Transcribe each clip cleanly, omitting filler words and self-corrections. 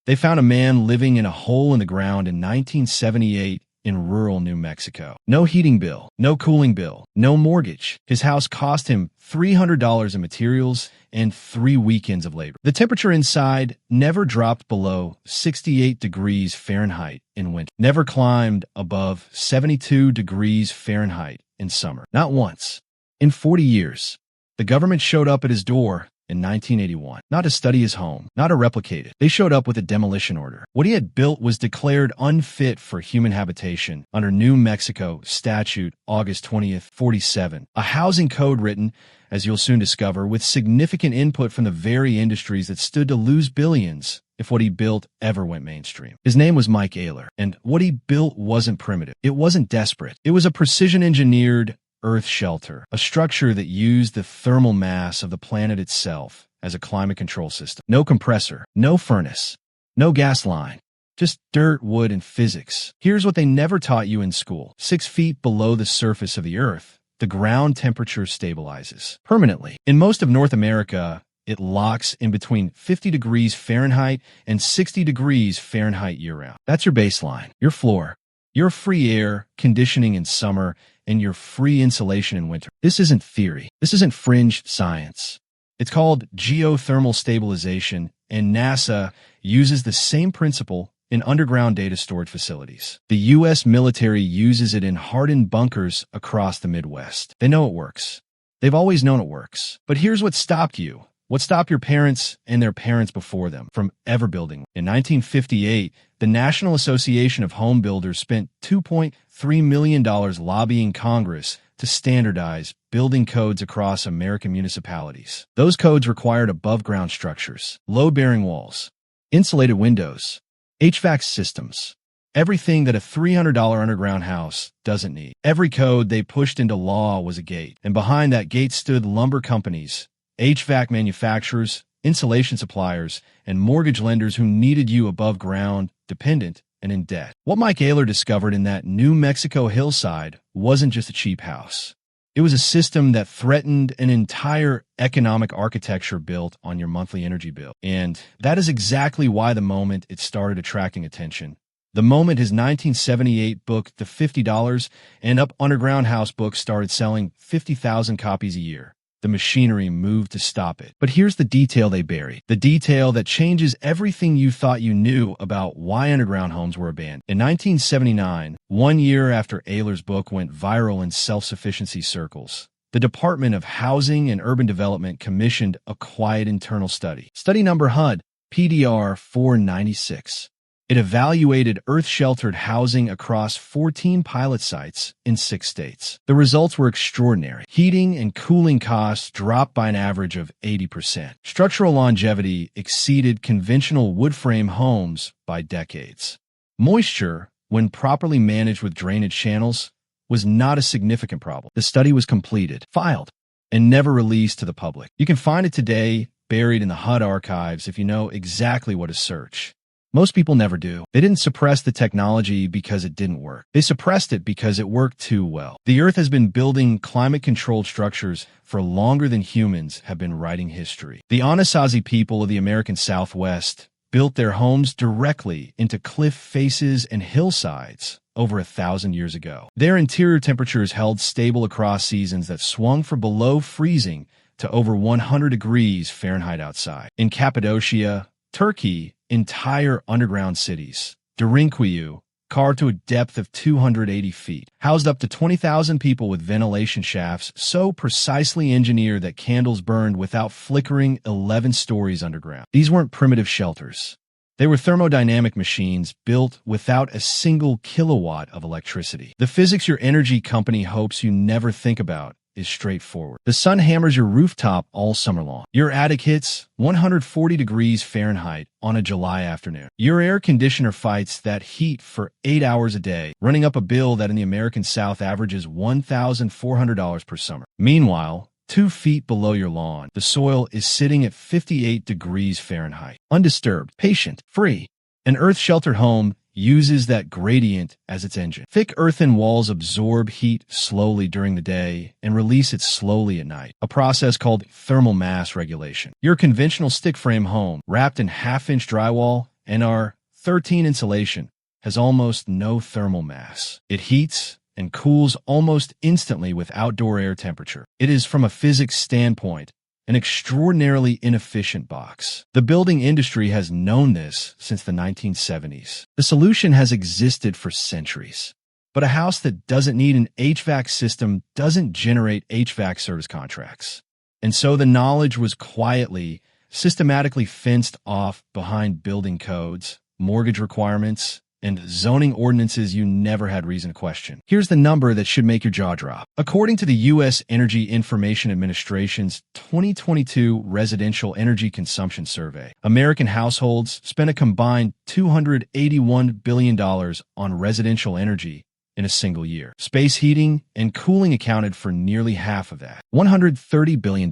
They found a man living in a hole in the ground in 1978 in rural New Mexico. No heating bill, no cooling bill, no mortgage. His house cost him $300 in materials and 3 weekends of labor. The temperature inside never dropped below 68 degrees Fahrenheit in winter, never climbed above 72 degrees Fahrenheit in summer. Not once. In 40 years, the government showed up at his door in 1981, not to study his home, not to replicate it. They showed up with a demolition order. What he had built was declared unfit for human habitation under New Mexico Statute August 20th, 47, a housing code written, as you'll soon discover, with significant input from the very industries that stood to lose billions if what he built ever went mainstream. His name was Mike Oehler, and what he built wasn't primitive. It wasn't desperate. It was a precision-engineered earth shelter, a structure that used the thermal mass of the planet itself as a climate control system. No compressor, no furnace, no gas line, just dirt, wood, and physics. Here's what they never taught you in school. 6 feet below the surface of the earth, the ground temperature stabilizes permanently. In most of North America, it locks in between 50 degrees Fahrenheit and 60 degrees Fahrenheit year-round. That's your baseline, your floor, your free air conditioning in summer, and your free insulation in winter. This isn't theory. This isn't fringe science. It's called geothermal stabilization, and NASA uses the same principle in underground data storage facilities. The U.S. military uses it in hardened bunkers across the Midwest. They know it works. They've always known it works. But here's what stopped you. What stopped your parents and their parents before them from ever building? In 1958, the National Association of Home Builders spent $2.3 million lobbying Congress to standardize building codes across American municipalities. Those codes required above-ground structures, load-bearing walls, insulated windows, HVAC systems, everything that a $300 underground house doesn't need. Every code they pushed into law was a gate, and behind that gate stood lumber companies, HVAC manufacturers, insulation suppliers, and mortgage lenders who needed you above ground, dependent, and in debt. What Mike Oehler discovered in that New Mexico hillside wasn't just a cheap house. It was a system that threatened an entire economic architecture built on your monthly energy bill. And that is exactly why the moment it started attracting attention. The moment his 1978 book, The $50 and Up Underground House book, started selling 50,000 copies a year. The machinery moved to stop it. But here's the detail they buried. The detail that changes everything you thought you knew about why underground homes were abandoned. In 1979, 1 year after Oehler's book went viral in self-sufficiency circles, the Department of Housing and Urban Development commissioned a quiet internal study. Study number HUD PDR 496. It evaluated earth-sheltered housing across 14 pilot sites in 6 states. The results were extraordinary. Heating and cooling costs dropped by an average of 80%. Structural longevity exceeded conventional wood frame homes by decades. Moisture, when properly managed with drainage channels, was not a significant problem. The study was completed, filed, and never released to the public. You can find it today buried in the HUD archives if you know exactly what to search. Most people never do. They didn't suppress the technology because it didn't work. They suppressed it because it worked too well. The Earth has been building climate-controlled structures for longer than humans have been writing history. The Anasazi people of the American Southwest built their homes directly into cliff faces and hillsides over 1,000 years ago. Their interior temperatures held stable across seasons that swung from below freezing to over 100 degrees Fahrenheit outside. In Cappadocia, Turkey, entire underground cities, Derinkuyu, carved to a depth of 280 feet, housed up to 20,000 people with ventilation shafts so precisely engineered that candles burned without flickering 11 stories underground. These weren't primitive shelters. They were thermodynamic machines built without a single kilowatt of electricity. The physics your energy company hopes you never think about is straightforward. The sun hammers your rooftop all summer long. Your attic hits 140 degrees Fahrenheit on a July afternoon. Your air conditioner fights that heat for 8 hours a day, running up a bill that in the American South averages $1,400 per summer. Meanwhile, 2 feet below your lawn, the soil is sitting at 58 degrees Fahrenheit, undisturbed, patient, free. An earth-sheltered home uses that gradient as its engine. Thick earthen walls absorb heat slowly during the day and release it slowly at night, a process called thermal mass regulation. Your conventional stick frame home, wrapped in half-inch drywall, and our 13 insulation has almost no thermal mass. It heats and cools almost instantly with outdoor air temperature. It is, from a physics standpoint, an extraordinarily inefficient box. The building industry has known this since the 1970s. The solution has existed for centuries. But a house that doesn't need an HVAC system doesn't generate HVAC service contracts. And so the knowledge was quietly, systematically fenced off behind building codes, mortgage requirements, and zoning ordinances you never had reason to question. Here's the number that should make your jaw drop. According to the U.S. Energy Information Administration's 2022 Residential Energy Consumption Survey, American households spent a combined $281 billion on residential energy in a single year. Space heating and cooling accounted for nearly half of that, $130 billion.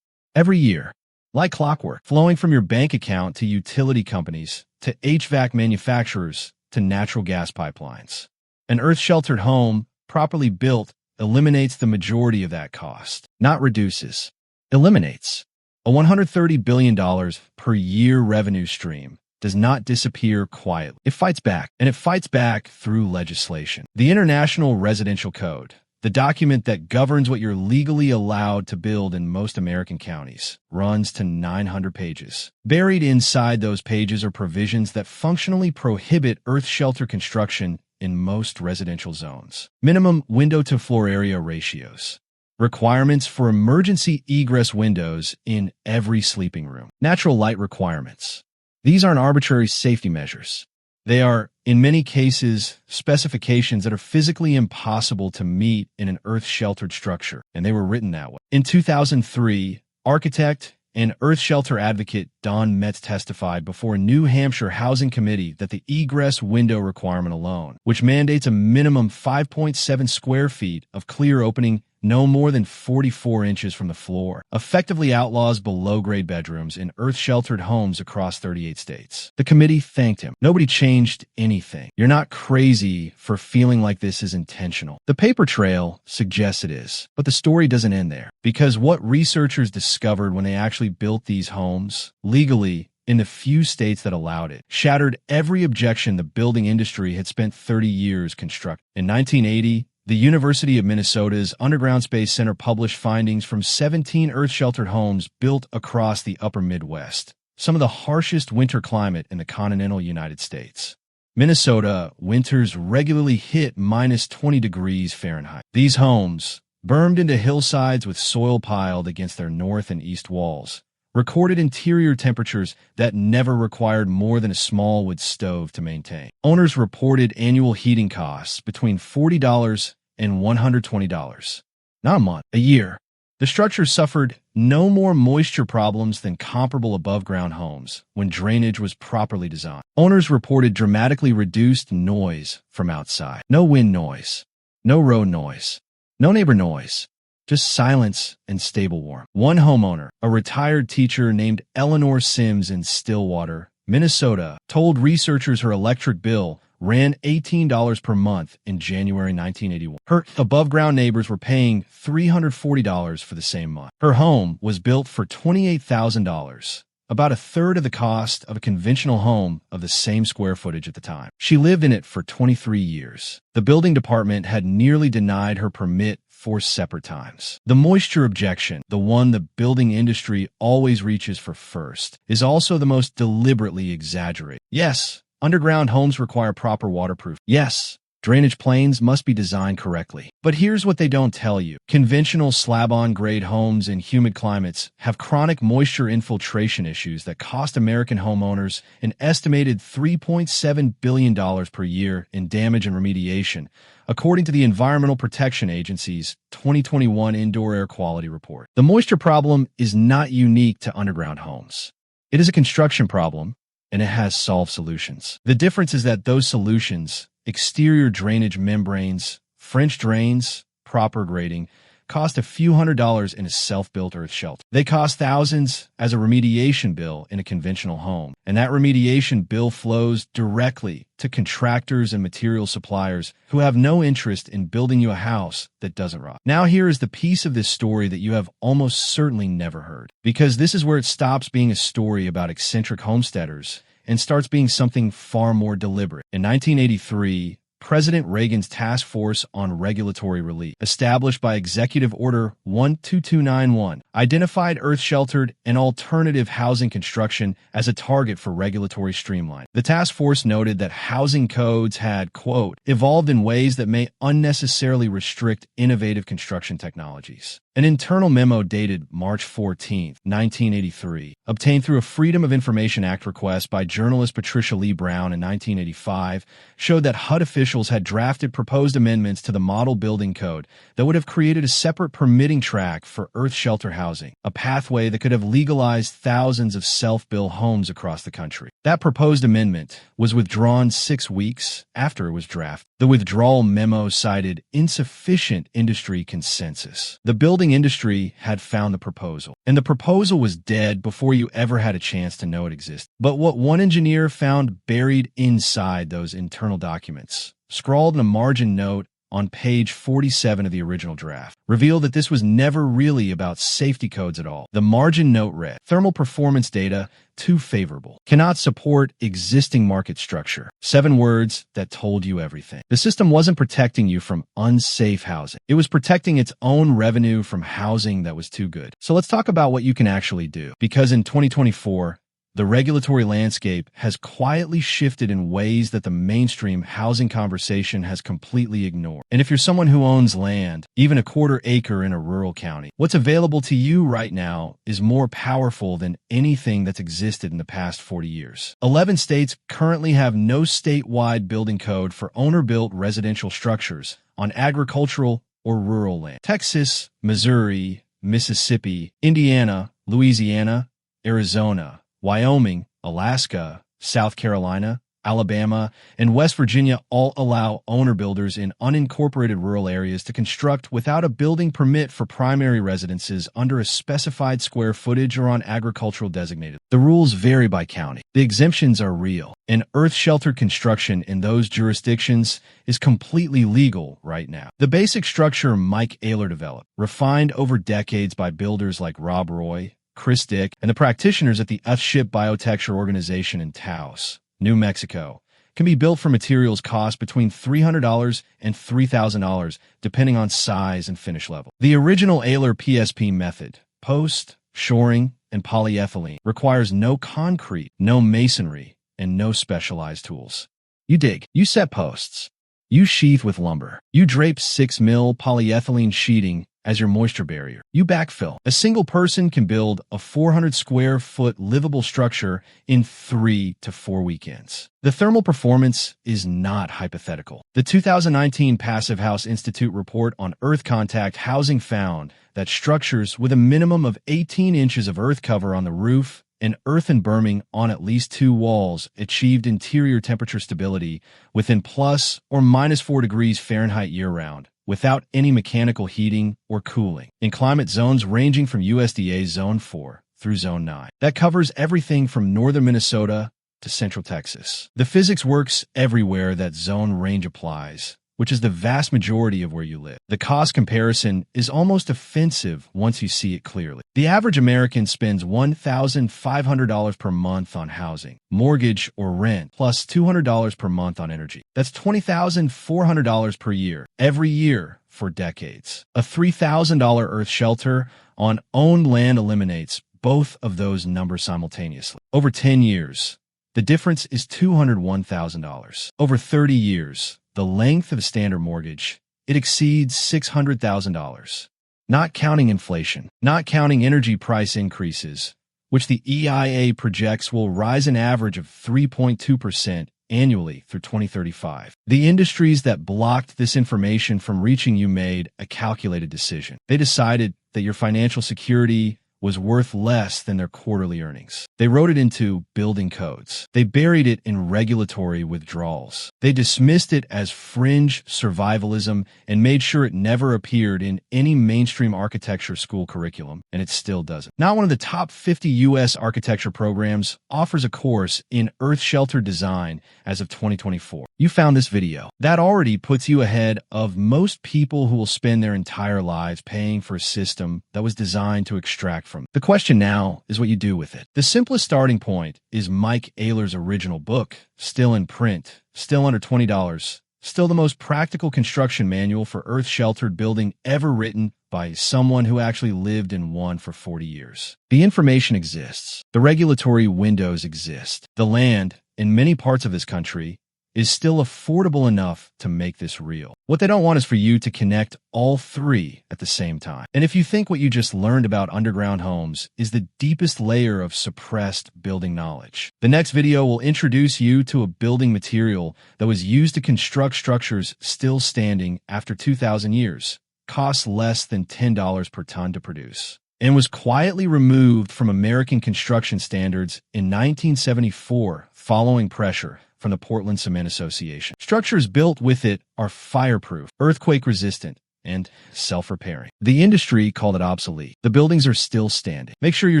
Every year, like clockwork, flowing from your bank account to utility companies, to HVAC manufacturers, to natural gas pipelines. An earth-sheltered home, properly built, eliminates the majority of that cost, not reduces. Eliminates. A $130 billion per year revenue stream does not disappear quietly. It fights back, and it fights back through legislation. The International Residential Code, the document that governs what you're legally allowed to build in most American counties, runs to 900 pages. Buried inside those pages are provisions that functionally prohibit earth shelter construction in most residential zones. Minimum window-to-floor area ratios. Requirements for emergency egress windows in every sleeping room. Natural light requirements. These aren't arbitrary safety measures. They are, in many cases, specifications that are physically impossible to meet in an earth-sheltered structure, and they were written that way. In 2003, architect and earth shelter advocate Don Metz testified before a New Hampshire Housing Committee that the egress window requirement alone, which mandates a minimum 5.7 square feet of clear opening no more than 44 inches from the floor, effectively outlaws below-grade bedrooms in earth-sheltered homes across 38 states. The committee thanked him. Nobody changed anything. You're not crazy for feeling like this is intentional. The paper trail suggests it is, but the story doesn't end there. Because what researchers discovered when they actually built these homes, legally, in the few states that allowed it, shattered every objection the building industry had spent 30 years constructing. In 1980, the University of Minnesota's Underground Space Center published findings from 17 earth-sheltered homes built across the upper Midwest, some of the harshest winter climate in the continental United States. Minnesota winters regularly hit minus 20 degrees Fahrenheit. These homes, bermed into hillsides with soil piled against their north and east walls, recorded interior temperatures that never required more than a small wood stove to maintain. Owners reported annual heating costs between $40 and $120. Not a month, a year. The structure suffered no more moisture problems than comparable above-ground homes when drainage was properly designed. Owners reported dramatically reduced noise from outside. No wind noise, no road noise, no neighbor noise. Just silence and stable warmth. One homeowner, a retired teacher named Eleanor Sims in Stillwater, Minnesota, told researchers her electric bill ran $18 per month in January 1981. Her above-ground neighbors were paying $340 for the same month. Her home was built for $28,000, about a third of the cost of a conventional home of the same square footage at the time. She lived in it for 23 years. The building department had nearly denied her permit 4 separate times. The moisture objection, the one the building industry always reaches for first, is also the most deliberately exaggerated. Yes, underground homes require proper waterproof. Yes, drainage planes must be designed correctly. But here's what they don't tell you. Conventional slab-on-grade homes in humid climates have chronic moisture infiltration issues that cost American homeowners an estimated $3.7 billion per year in damage and remediation, according to the Environmental Protection Agency's 2021 Indoor Air Quality Report. The moisture problem is not unique to underground homes. It is a construction problem, and it has solved solutions. The difference is that those solutions, exterior drainage membranes, French drains, proper grading, cost a few $100s in a self-built earth shelter. They cost thousands as a remediation bill in a conventional home, and that remediation bill flows directly to contractors and material suppliers who have no interest in building you a house that doesn't rot. Now here is the piece of this story that you have almost certainly never heard, because this is where it stops being a story about eccentric homesteaders and starts being something far more deliberate. In 1983, President Reagan's Task Force on Regulatory Relief, established by Executive Order 12291, identified earth-sheltered and alternative housing construction as a target for regulatory streamline. The task force noted that housing codes had, quote, evolved in ways that may unnecessarily restrict innovative construction technologies. An internal memo dated March 14, 1983, obtained through a Freedom of Information Act request by journalist Patricia Lee Brown in 1985, showed that HUD officials had drafted proposed amendments to the Model Building Code that would have created a separate permitting track for earth shelter housing, a pathway that could have legalized thousands of self-built homes across the country. That proposed amendment was withdrawn 6 weeks after it was drafted. The withdrawal memo cited insufficient industry consensus. The building industry had found the proposal, and the proposal was dead before you ever had a chance to know it existed. But what one engineer found buried inside those internal documents, scrawled in a margin note on page 47 of the original draft, revealed that this was never really about safety codes at all. The margin note read, thermal performance data too favorable, cannot support existing market structure. 7 words that told you everything. The system wasn't protecting you from unsafe housing. It was protecting its own revenue from housing that was too good. So let's talk about what you can actually do. Because in 2024, the regulatory landscape has quietly shifted in ways that the mainstream housing conversation has completely ignored. And if you're someone who owns land, even a quarter acre in a rural county, what's available to you right now is more powerful than anything that's existed in the past 40 years. 11 states currently have no statewide building code for owner-built residential structures on agricultural or rural land. Texas, Missouri, Mississippi, Indiana, Louisiana, Arizona, Wyoming, Alaska, South Carolina, Alabama, and West Virginia all allow owner-builders in unincorporated rural areas to construct without a building permit for primary residences under a specified square footage or on agricultural designated. The rules vary by county. The exemptions are real, and earth-sheltered construction in those jurisdictions is completely legal right now. The basic structure Mike Oehler developed, refined over decades by builders like Rob Roy, Chris Dick, and the practitioners at the Earthship Biotecture Organization in Taos, New Mexico, can be built for materials cost between $300 and $3,000, depending on size and finish level. The original Oehler PSP method, post, shoring, and polyethylene, requires no concrete, no masonry, and no specialized tools. You dig, you set posts, you sheath with lumber, you drape 6mm polyethylene sheeting as your moisture barrier. You backfill. A single person can build a 400 square foot livable structure in 3 to 4 weekends. The thermal performance is not hypothetical. The 2019 Passive House Institute report on earth contact housing found that structures with a minimum of 18 inches of earth cover on the roof and earthen berming on at least 2 walls achieved interior temperature stability within plus or minus 4 degrees Fahrenheit year-round, without any mechanical heating or cooling, in climate zones ranging from USDA Zone 4 through Zone 9. That covers everything from northern Minnesota to central Texas. The physics works everywhere that zone range applies, which is the vast majority of where you live. The cost comparison is almost offensive once you see it clearly. The average American spends $1,500 per month on housing, mortgage or rent, plus $200 per month on energy. That's $20,400 per year, every year for decades. A $3,000 earth shelter on owned land eliminates both of those numbers simultaneously. Over 10 years, the difference is $201,000. Over 30 years, the length of a standard mortgage, it exceeds $600,000. Not counting inflation, not counting energy price increases, which the EIA projects will rise an average of 3.2% annually through 2035. The industries that blocked this information from reaching you made a calculated decision. They decided that your financial security was worth less than their quarterly earnings. They wrote it into building codes. They buried it in regulatory withdrawals. They dismissed it as fringe survivalism and made sure it never appeared in any mainstream architecture school curriculum, and it still doesn't. Not one of the top 50 U.S. architecture programs offers a course in earth shelter design as of 2024. You found this video. That already puts you ahead of most people who will spend their entire lives paying for a system that was designed to extract from them. The question now is what you do with it. The simplest starting point is Mike Oehler's original book, still in print, still under $20, still the most practical construction manual for earth-sheltered building ever written by someone who actually lived in one for 40 years. The information exists. The regulatory windows exist. The land, in many parts of this country, is still affordable enough to make this real. What they don't want is for you to connect all three at the same time. And if you think what you just learned about underground homes is the deepest layer of suppressed building knowledge, the next video will introduce you to a building material that was used to construct structures still standing after 2,000 years, costs less than $10 per ton to produce, and was quietly removed from American construction standards in 1974 following pressure from the Portland Cement Association. Structures built with it are fireproof, earthquake-resistant, and self-repairing. The industry called it obsolete. The buildings are still standing. Make sure you're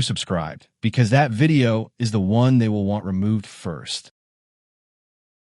subscribed, because that video is the one they will want removed first.